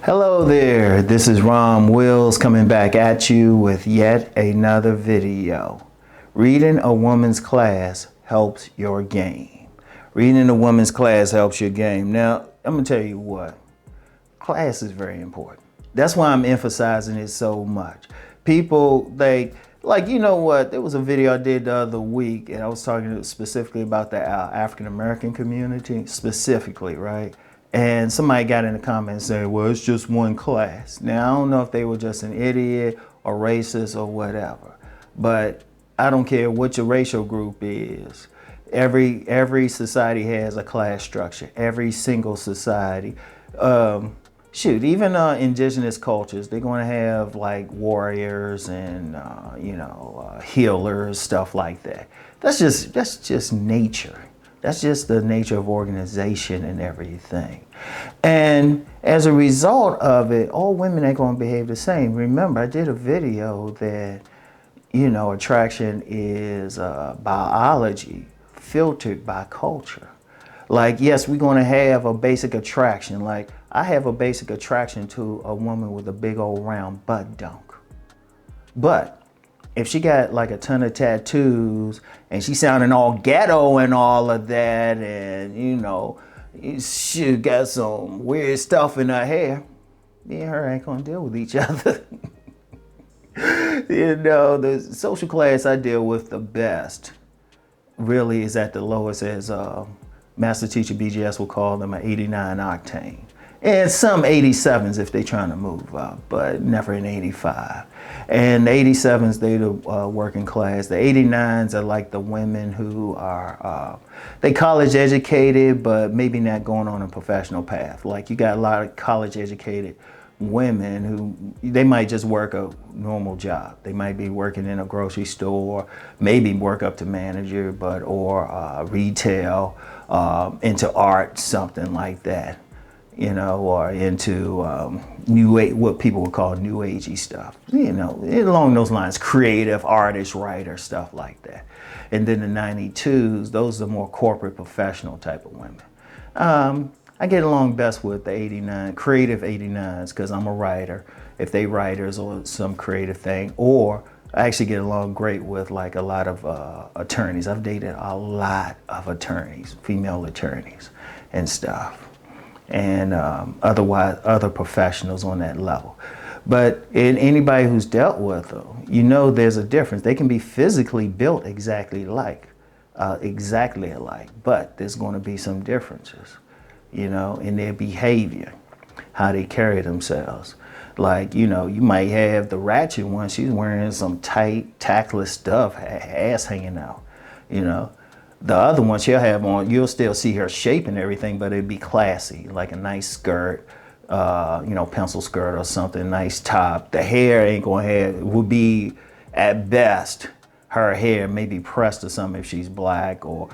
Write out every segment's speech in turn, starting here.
Hello there, this is Rom Wills coming back at you with yet another video. Reading a woman's class helps your game. Reading a woman's class helps your game. Now, I'm gonna tell you what, class is very important. That's why I'm emphasizing it so much. People, you know what, there was a video I did the other week and I was talking specifically about the African American community, specifically, right? And somebody got in the comments saying, well, it's just one class. Now, I don't know if they were just an idiot or racist or whatever, but I don't care what your racial group is. Every society has a class structure, every single society. Even indigenous cultures, they're going to have like warriors and, healers, stuff like that. That's just nature. That's just the nature of organization and everything. And as a result of it, all women ain't going to behave the same. Remember, I did a video that, attraction is biology filtered by culture. Like, yes, we're going to have a basic attraction. Like, I have a basic attraction to a woman with a big old round butt dunk. But if she got like a ton of tattoos and she sounding all ghetto and all of that, and she got some weird stuff in her hair, me and her ain't gonna deal with each other. The social class I deal with the best really is at the lowest, as Master Teacher BGS will call them, an 89 octane. And some 87s if they're trying to move up, but never an 85. And the 87s, they the working class. The 89s are like the women who are, they college educated, but maybe not going on a professional path. Like, you got a lot of college educated women who, they might just work a normal job. They might be working in a grocery store, maybe work up to manager, or retail, into art, something like that. Or into what people would call new agey stuff, along those lines, creative, artist, writer, stuff like that. And then the 92s, those are more corporate, professional type of women. I get along best with the 89, creative 89s, because I'm a writer, if they writers or some creative thing, or I actually get along great with like a lot of attorneys. I've dated a lot of attorneys, female attorneys and stuff. And other professionals on that level. But in anybody who's dealt with them, there's a difference. They can be physically built exactly alike, but there's going to be some differences, in their behavior, how they carry themselves. Like, you might have the ratchet one, she's wearing some tight, tactless stuff, ass hanging out, The other one she'll have on, you'll still see her shape and everything, but it'd be classy, like a nice skirt, pencil skirt or something, nice top. The hair ain't gonna have, would be at best, her hair may be pressed or something if she's black, or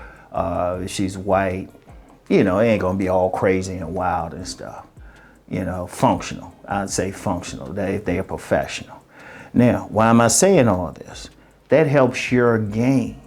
if she's white. It ain't gonna be all crazy and wild and stuff. Functional. I'd say functional, they are professional. Now, why am I saying all this? That helps your game.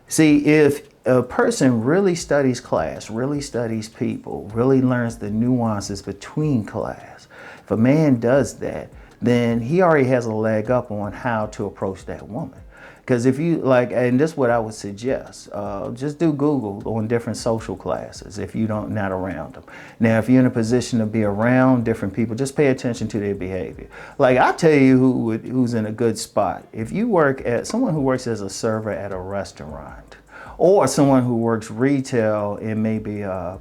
See, if a person really studies class, really studies people, really learns the nuances between class, if a man does that, then he already has a leg up on how to approach that woman. Because if you and this is what I would suggest, just do Google on different social classes if you not around them. Now, if you're in a position to be around different people, just pay attention to their behavior. Like, I'll tell you who's in a good spot. If you work at, someone who works as a server at a restaurant, or someone who works retail in maybe a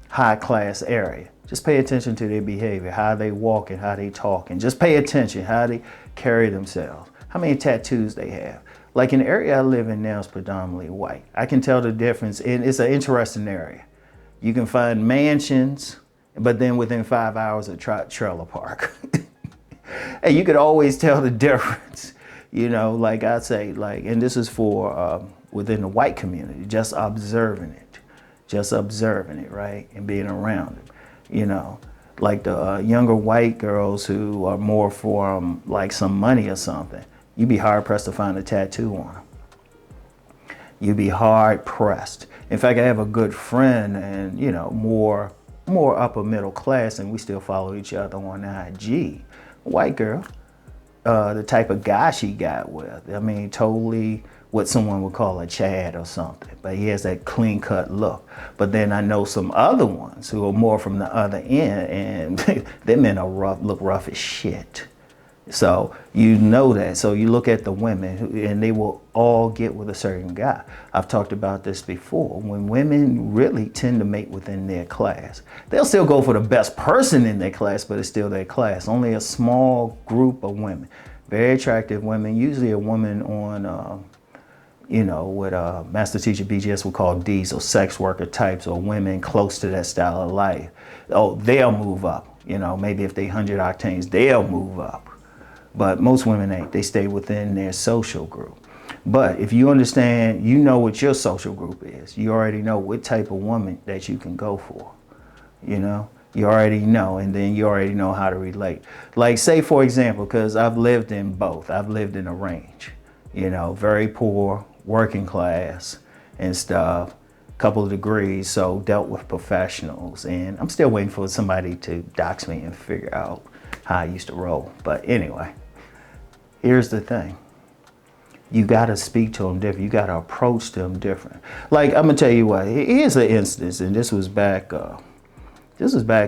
high class area, just pay attention to their behavior, how they walk and how they talk, and just pay attention how they carry themselves, how many tattoos they have. Like, in the area I live in now is predominantly white. I can tell the difference, and it's an interesting area. You can find mansions, but then within 5 hours a trailer park. And you could always tell the difference, like I say, and this is for within the white community, just observing it, right? And being around it, like the younger white girls who are more for like some money or something, you'd be hard pressed to find a tattoo on them. You'd be hard pressed. In fact, I have a good friend and, more more upper middle class, and we still follow each other on IG. White girl, the type of guy she got with, I mean, totally what someone would call a Chad or something, but he has that clean cut look. But then I know some other ones who are more from the other end, and them men are look rough as shit. So you know that. So you look at the women, and they will all get with a certain guy. I've talked about this before. When women really tend to mate within their class, they'll still go for the best person in their class, but it's still their class. Only a small group of women, very attractive women, usually a woman on, what Master Teacher BGS would call Ds, or sex worker types, or women close to that style of life. Oh, they'll move up. Maybe if they 100 octanes, they'll move up. But most women ain't. They stay within their social group. But if you understand, you know what your social group is. You already know what type of woman that you can go for. You already know, and then you already know how to relate. Like, say, for example, because I've lived in both. I've lived in a range, very poor, working class and stuff, couple of degrees, so dealt with professionals. And I'm still waiting for somebody to dox me and figure out how I used to roll. But anyway. Here's the thing. You got to speak to them different. You got to approach them different. Like, I'm going to tell you what. Here's an instance, and this was back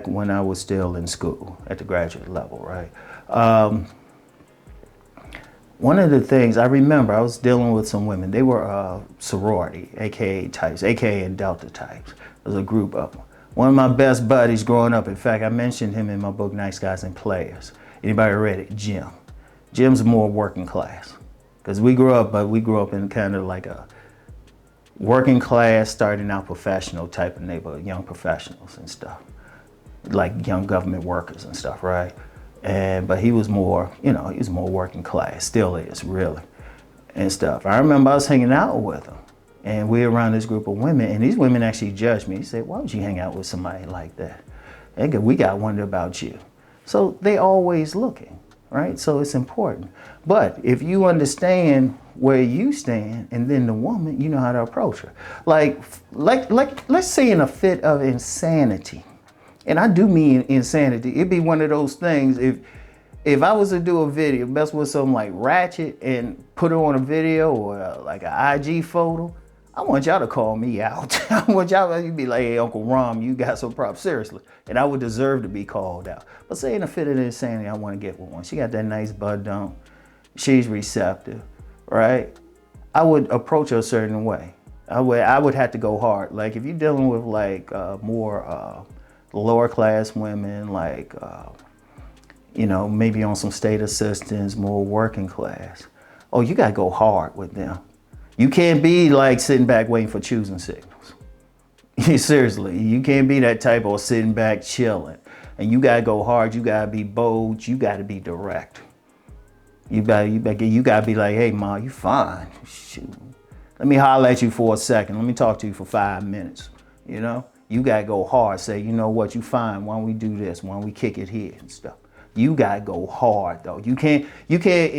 when I was still in school at the graduate level, right? One of the things I remember, I was dealing with some women. They were sorority, AKA types, AKA and Delta types. There's a group of them. One of my best buddies growing up, in fact, I mentioned him in my book, Nice Guys and Players. Anybody read it? Jim. Jim's more working class, because we grew up in kind of like a working class, starting out professional type of neighborhood, young professionals and stuff, like young government workers and stuff, right? But he was more, he was more working class, still is really, and stuff. I remember I was hanging out with him, and we were around this group of women, and these women actually judged me. They said, "Why would you hang out with somebody like that? We got wonder about you." So they always looking. Right? So it's important. But if you understand where you stand, and then the woman, you know how to approach her. Like let's say in a fit of insanity, and I do mean insanity. It'd be one of those things, if I was to do a video, mess with something like Ratchet and put it on a video or like an IG photo, I want y'all to call me out. I want y'all to be like, "Hey, Uncle Rom, you got some props, seriously." And I would deserve to be called out. But say in a fit of insanity, I want to get with one. She got that nice bud dump. She's receptive, right? I would approach her a certain way. I would have to go hard. Like if you're dealing with like more lower class women, like, maybe on some state assistance, more working class. Oh, you got to go hard with them. You can't be like sitting back waiting for choosing signals. Seriously, you can't be that type of sitting back chilling. And you gotta go hard. You gotta be bold. You gotta be direct. You gotta be like, "Hey, Ma, you fine. Shoot, let me holler at you for a second. Let me talk to you for 5 minutes." You gotta go hard. Say, "You know what? You fine. Why don't we do this? Why don't we kick it here and stuff?" You gotta go hard though. You can't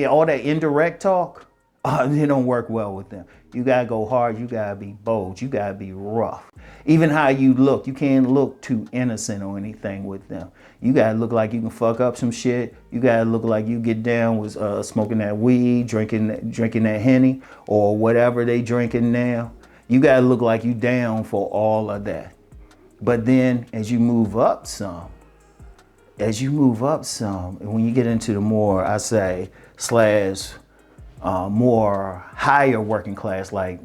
all that indirect talk. It don't work well with them. You gotta go hard. You gotta be bold. You gotta be rough. Even how you look, you can't look too innocent or anything with them. You gotta look like you can fuck up some shit. You gotta look like you get down with smoking that weed, drinking that Henny or whatever they drinking now. You gotta look like you down for all of that. But then as you move up some, and when you get into the more, I say, more higher working class, like,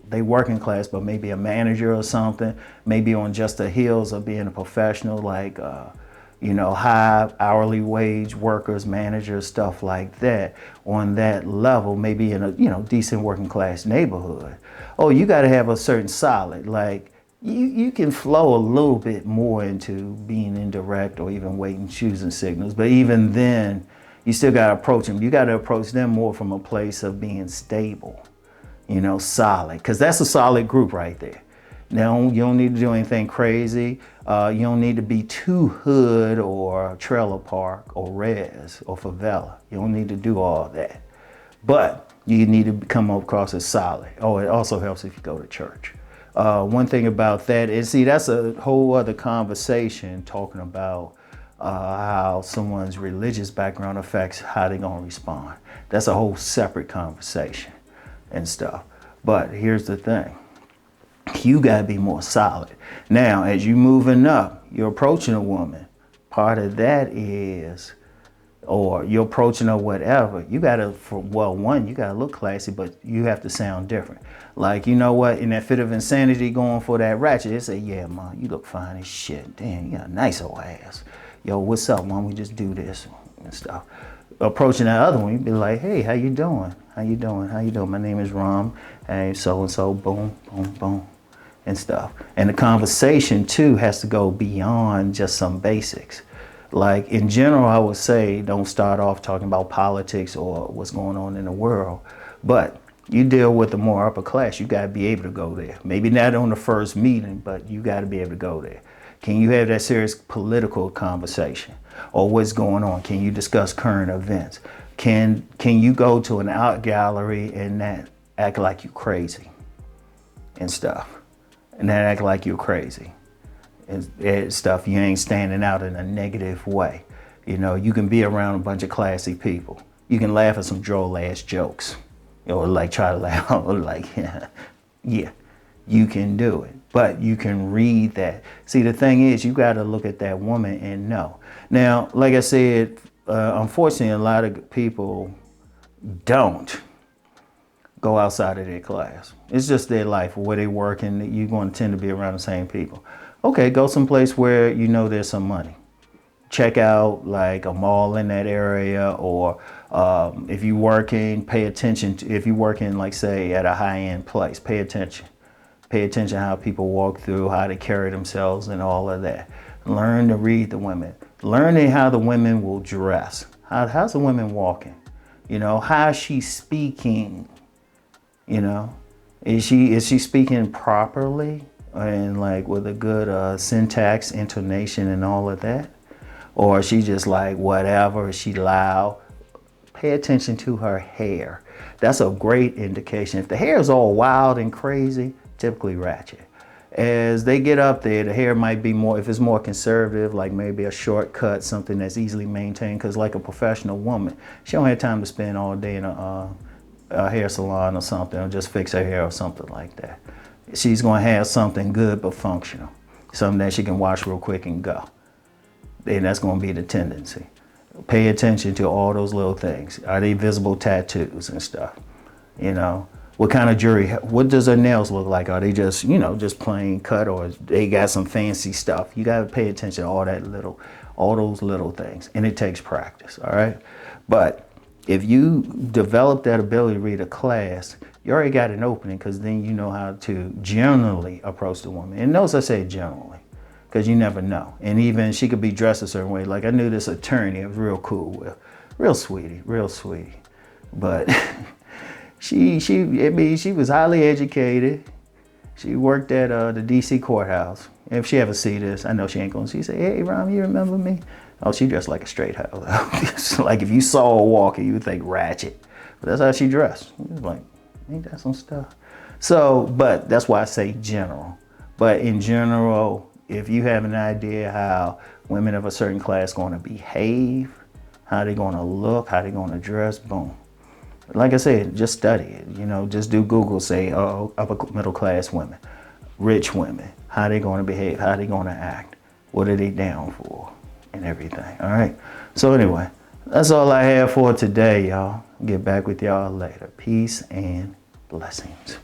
they working class, but maybe a manager or something, maybe on just the heels of being a professional, like, high hourly wage workers, managers, stuff like that. On that level, maybe in a, decent working class neighborhood. Oh, you got to have a certain solid, like, you can flow a little bit more into being indirect or even waiting, choosing signals. But even then, you still got to approach them. You got to approach them more from a place of being stable, solid, because that's a solid group right there. Now, you don't need to do anything crazy. You don't need to be too hood or trailer park or res or favela. You don't need to do all that. But you need to come across as solid. Oh, it also helps if you go to church. One thing about that is, see, that's a whole other conversation talking about how someone's religious background affects how they're gonna respond. That's a whole separate conversation and stuff. But here's the thing. You gotta be more solid. Now, as you moving up, you're approaching a woman. Part of that is, or you're approaching her whatever, you gotta, one, you gotta look classy, but you have to sound different. Like, you know what, in that fit of insanity going for that ratchet, they say, yeah, mom, you look fine as shit. Damn, you got a nice old ass. Yo, what's up, mom? We just do this and stuff. Approaching that other one, you'd be like, hey, how you doing? How you doing? How you doing? My name is Rom. Hey, so-and-so, boom, boom, boom, and stuff. And the conversation, too, has to go beyond just some basics. Like, in general, I would say don't start off talking about politics or what's going on in the world. But you deal with the more upper class, you got to be able to go there. Maybe not on the first meeting, but you got to be able to go there. Can you have that serious political conversation? Or what's going on? Can you discuss current events? Can you go to an art gallery and not act like you crazy and stuff? And not act like you're crazy and stuff. You ain't standing out in a negative way. You know, you can be around a bunch of classy people. You can laugh at some droll ass jokes. Or like try to laugh, or like, yeah, you can do it. But you can read that. See, the thing is, you got to look at that woman and know. Now, like I said, unfortunately, a lot of people don't go outside of their class. It's just their life, where they work, and you're going to tend to be around the same people. Okay, go someplace where you know there's some money. Check out like a mall in that area, or if you're working, pay attention to, if you're working, like say at a high-end place, pay attention. Pay attention how people walk through, how they carry themselves and all of that. Learn to read the women. Learning how the women will dress. How's the women walking? You know, how is she speaking? You know, is she speaking properly and like with a good syntax, intonation and all of that? Or is she just like whatever, is she loud? Pay attention to her hair. That's a great indication. If the hair is all wild and crazy, typically ratchet. As they get up there, the hair might be more, if it's more conservative, like maybe a shortcut, something that's easily maintained, because like a professional woman, she don't have time to spend all day in a hair salon or something, or just fix her hair or something like that. She's gonna have something good but functional, something that she can wash real quick and go. And that's gonna be the tendency. Pay attention to all those little things. Are they visible tattoos and stuff? You know, what kind of jewelry, what does her nails look like? Are they just, you know, just plain cut, or they got some fancy stuff? You gotta pay attention to all those little things, and it takes practice, all right? But if you develop that ability to read a class, you already got an opening, because then you know how to generally approach the woman. And notice I say generally, because you never know. And even she could be dressed a certain way. Like I knew this attorney, I was real cool with, real sweetie. But she was highly educated. She worked at the DC courthouse. If she ever see this, I know she ain't gonna see, say, hey, Rom, you remember me? Oh, she dressed like a straight house. Like if you saw her walking, you would think ratchet. But that's how she dressed. It was like, ain't that some stuff? So, but that's why I say general. But in general, if you have an idea how women of a certain class going to behave, how they're going to look, how they're going to dress, boom. Like I said, just study it. You know, just do Google, say, oh, upper middle class women, rich women, how they going to behave, how they going to act, what are they down for, and everything. All right. So anyway, that's all I have for today, y'all. Get back with y'all later. Peace and blessings.